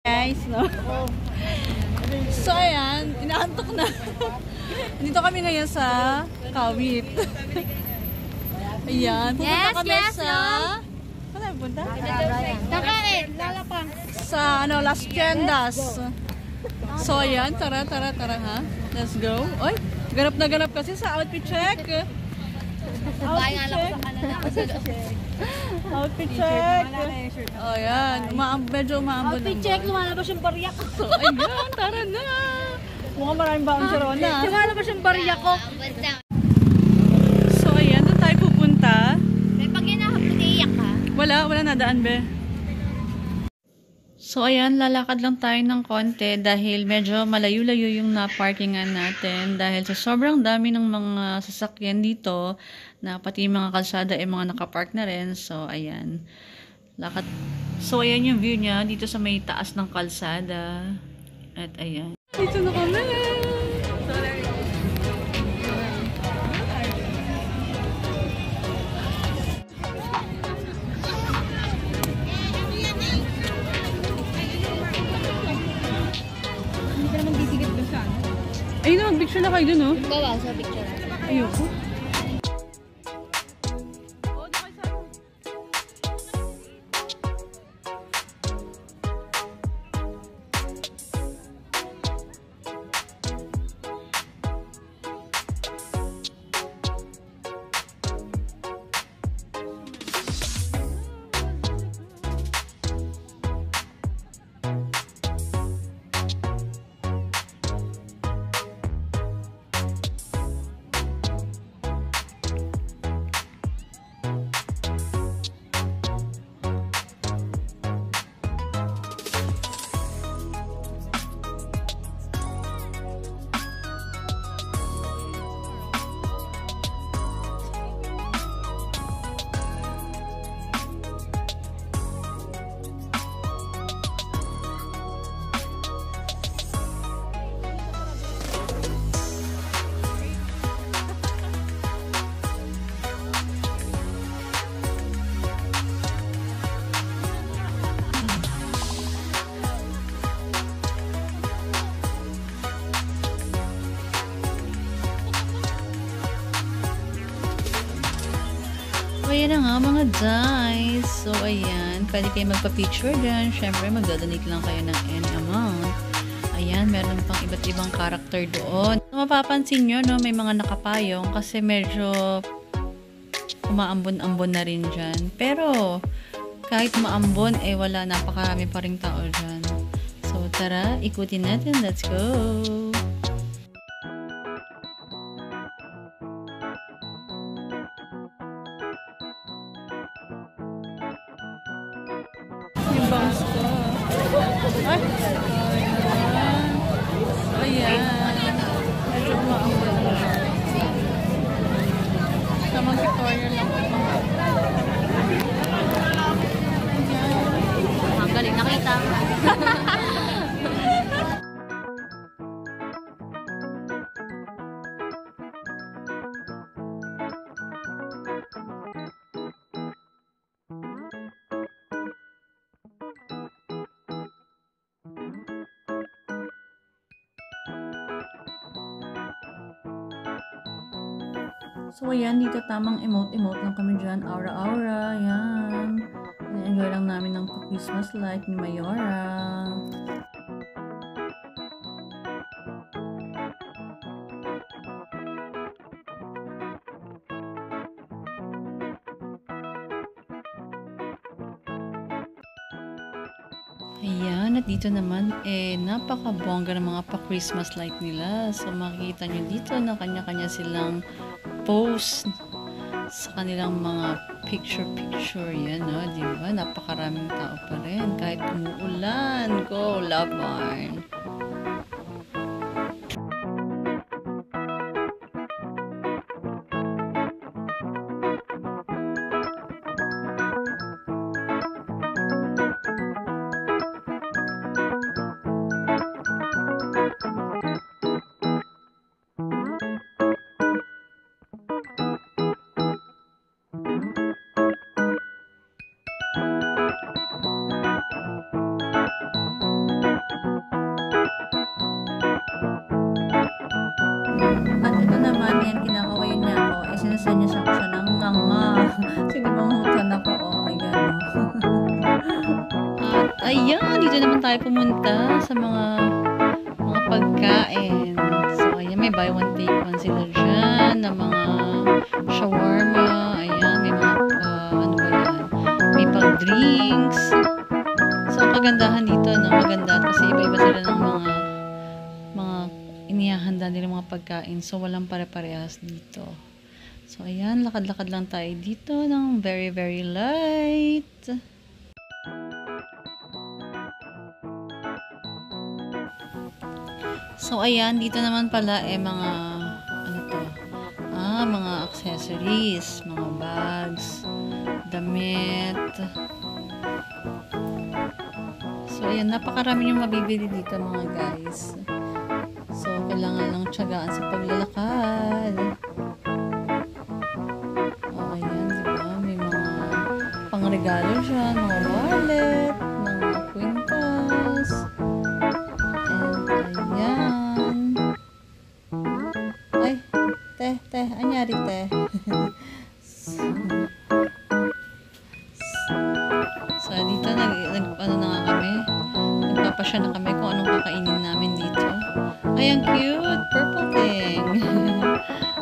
Guys, no? So, ayan, inaantok na. Dito kami ngayon sa Kawit. Ayan, pupunta kami sa... Saan tayo pupunta? Nakain, lalapang. Sa, Las Tiendas. So, ayan, tara, ha? Let's go. Oy, ganap na ganap kasi sa outfit check. Outfit check. Outfit check. Oh, ayan. Medyo umaambon. Outfit check, lumalabas yung bariya ko. So, ayan, tara na. Mukhang maraming baon si Rona. Lumalabas yung bariya ko. So, ayan, doon tayo pupunta. May pag hinahapon, iiyak ka? Wala nadaan, be. So, ayan, lalakad lang tayo ng konti dahil medyo malayo-layo yung na-parkingan natin dahil sa sobrang dami ng mga sasakyan dito na pati yung mga kalsada ay mga nakapark na rin. So, ayan. Lakad. So, ayan yung view niya dito sa may taas ng kalsada. At ayan. Dito na kami! Ayun na, mag-picture na kayo dun, oh. Gawa sa picture. Ayoko. So, ayan na nga mga guys. So, ayan. Pwede kayo magpa-picture dyan. Siyempre, magdadonate lang kayo ng any amount. Ayan, meron pang iba't ibang character doon. So, mapapansin nyo, no, may mga nakapayong kasi medyo umaambon-ambon na rin dyan. Pero, kahit umaambon, eh wala, napakarami pa rin tao dyan. So, tara, ikutin natin. Let's go! Yung bangs ko. Ay! Ayan. Medyo umaambon na. Tamang Victoria lang. Ang galing nakita. So, ayan, dito tamang emote-emote lang kami dyan. Aura-aura, ayan. Enjoy lang namin ng Christmas light ni Mayora. Ayan, at dito naman, napaka-bongga ng mga pa-Christmas light nila. So, makikita nyo dito na kanya-kanya silang post sa kanilang mga picture-picture. Yan, no? Diba? Napakaraming tao pa rin. Kahit umuulan. Go, Love Barn! dito naman tayo pumunta sa mga pagkain. So, ayan, may buy one take one sila dyan na mga shawarma. Ayan, may mga, ano ba yan? May pag-drinks. So, ang kagandahan dito, no, maganda kasi iba-iba sila ng mga inihahanda nila mga pagkain. So, walang pare-parehas dito. So, ayan, lakad-lakad lang tayo dito ng very, very light. So, ayan, dito naman pala mga, ano to, mga accessories, mga bags, damit. So, ayan, napakarami yung mabibili dito mga guys. So, kailangan lang tiyagaan sa paglalakad. Oh, ayan, diba? May mga pangregalo siya, mga wallet, mga kwintas. And, ayan. Ay, anyari, te. So, dito, ano na nga kami. Nagpapasya na kami kung anong kakainin namin dito. Ay, ang cute! Purple thing!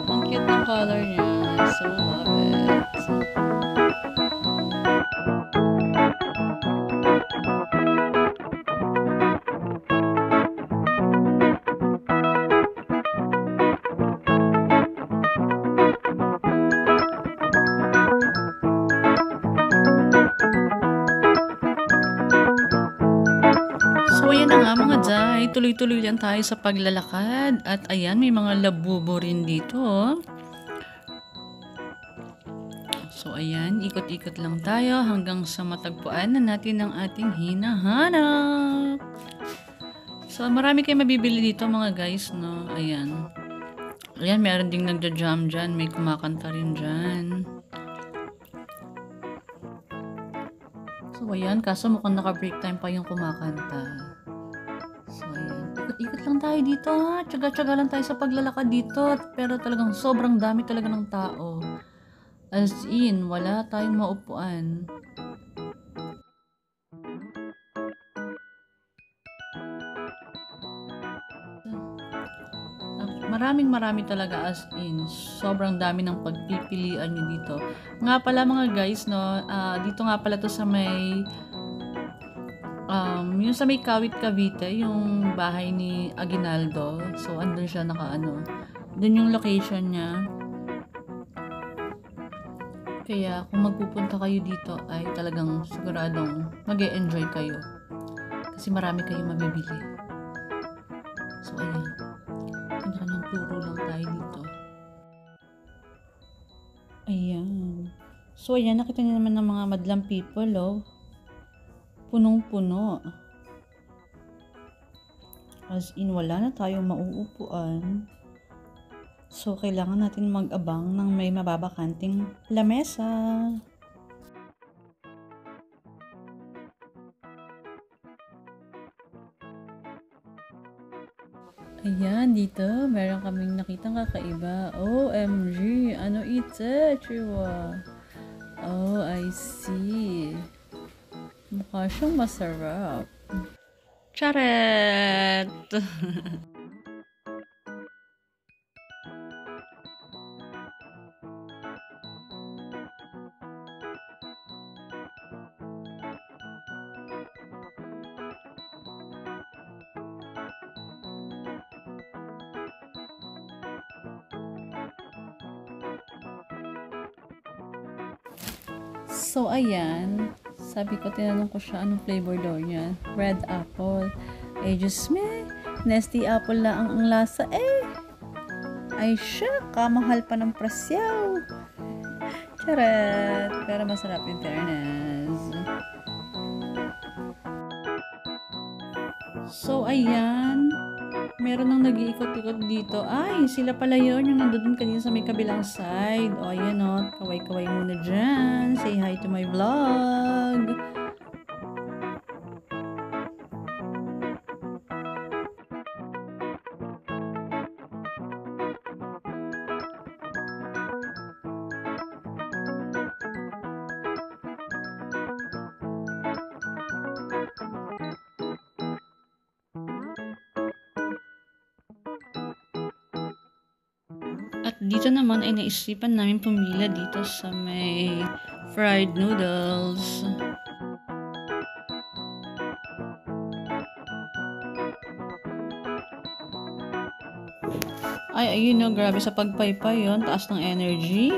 Ang cute ng color niya. So, love it. So, ayan na nga mga day. Tuloy-tuloy lang tayo sa paglalakad. At ayan, may mga labubo rin dito. Oh. So, ayan, ikot-ikot lang tayo hanggang sa matagpuan na natin ang ating hinahanap. So, marami kayong mabibili dito mga guys, no? Ayan. Ayan, meron ding nagja-jam dyan. May kumakanta rin dyan. So, ayan, kaso mukhang naka-break time pa yung kumakanta. So, ayan. Ikot-ikot lang tayo dito, ha? Tsaga-tsaga lang tayo sa paglalakad dito. Pero talagang sobrang dami talaga ng tao. As in, wala tayong maupuan. Marami talaga as in. Sobrang dami ng pagpipilian nyo dito. Nga pala mga guys, no? Dito nga pala to sa may yung sa may Kawit Cavite, yung bahay ni Aguinaldo. So, andun siya dun yung location niya. Kaya, kung magpupunta kayo dito, ay talagang siguradong mag-e-enjoy kayo. Kasi marami kayong mabibili. So, ayan. Kanya-kanyang turo lang tayo dito. Ayan. So, ayan. Nakita niyo naman ng mga madlang people, oh. Punong-puno. As in, wala na tayong mauupuan. So, kailangan natin mag-abang ng may mababakanting lamesa. Ayan, dito, meron kaming nakitang kakaiba. OMG, ano ito, Chiwa? Oh, I see. Mukha siyang masarap. Charet! So, ayan. Sabi ko, tinanong ko siya anong flavor daw niya. Red apple. Eh, just me. Nesty apple lang ang lasa. Eh, ay siya. Kamahal pa ng presyaw. Charat. Pero masarap yung fairness. So, ayan. Meron nang nag-iikot-ikot dito. Ay, sila pala yun. Yung nandun kanina sa may kabilang side. O, ayan o. Kaway-kaway muna dyan. Say hi to my vlog. Dito naman ay naisipan namin pumila dito sa may fried noodles. Ay, ayun no, grabe sa pagpaypay yun. Taas ng energy.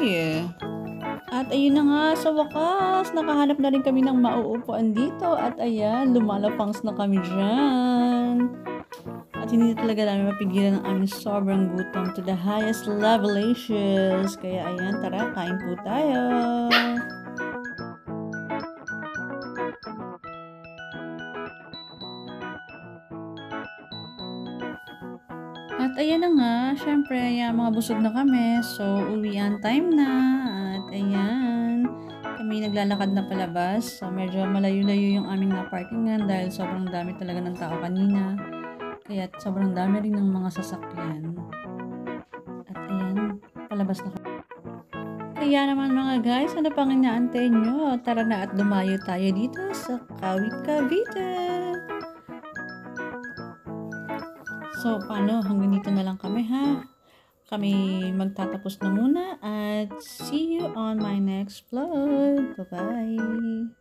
At ayun na nga, sa wakas, nakahanap na rin kami ng mauupuan dito. At ayan, lumalapangs na kami dyan. At hindi talaga namin mapigilan ang aming sobrang gutom to the highest levelations. Kaya ayan, tara, kain po tayo. At ayan na nga, syempre, ayan, mga busog na kami. So, uwian time na. At ayan, kami naglalakad na palabas. So, medyo malayo-layo yung aming na-parkingan dahil sobrang dami talaga ng tao kanina. Kaya sobrang dami rin ng mga sasakyan. At ayan, palabas na kami. Kaya naman mga guys, ano pang inaantay nyo? Tara na at lumayo tayo dito sa Kawit Cavite. So, paano? Hanggang dito na lang kami ha. Kami magtatapos na muna at see you on my next vlog. Bye-bye!